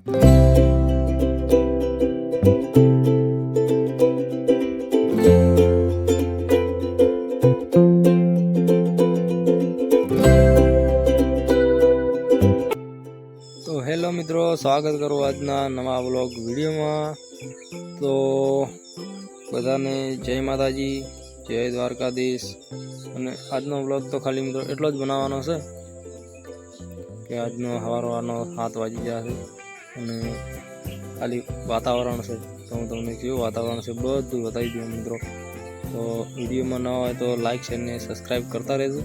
तो हेलो मित्रों, स्वागत करो आजना नवा व्लॉग वीडियो में। तो बधाने जय माताजी, जय द्वारकाधीश। અને આજનો વ્લોગ તો ખાલી મિત્રો એટલો જ બનાવવાનો છે કે આજનો સવારનો 7 વાગી ગયા છે અને ખાલી વાતાવરણ છે તો હું તમને કેવું વાતાવરણ છે બધું બતાવી દઉં મિત્રો। તો વિડીયોમાં ન હોય તો લાઈક શેર ને સબસ્ક્રાઈબ કરતા રહેજો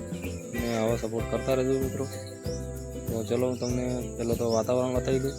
અને આવો સપોર્ટ કરતા રહેજો મિત્રો। तो चलो હું તમને પહેલો તો વાતાવરણ બતાવી દઉં।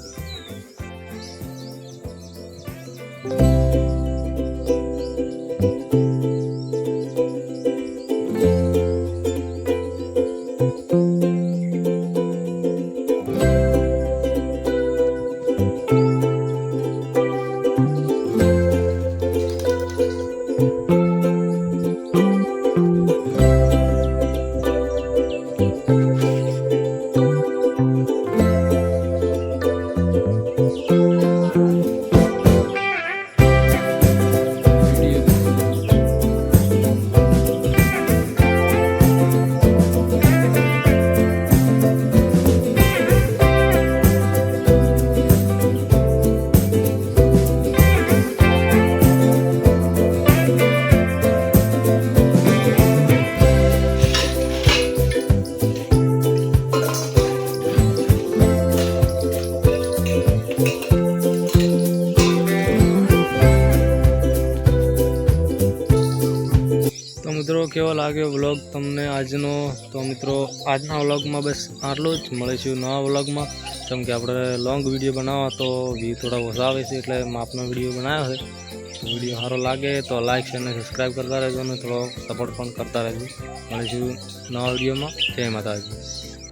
तो मित्रों केवो लाग्यो व्लॉग तमने आजनो। तो मित्रों आजना व्लॉग में बस आटलू ज मळीशुं नवा व्लॉग में। केम के आपणे लॉन्ग विडियो बनावा तो व्यू थोड़ा ओछा आवे छे एटले मापनो विडियो बनाव्यो छे। तो विडियो सारो लागे तो लाइक शेर ने सब्सक्राइब करता रहेजो और थोड़ो सपोर्ट पण करता रहेजो। मळीशुं नवा विडियो में। जय माताजी।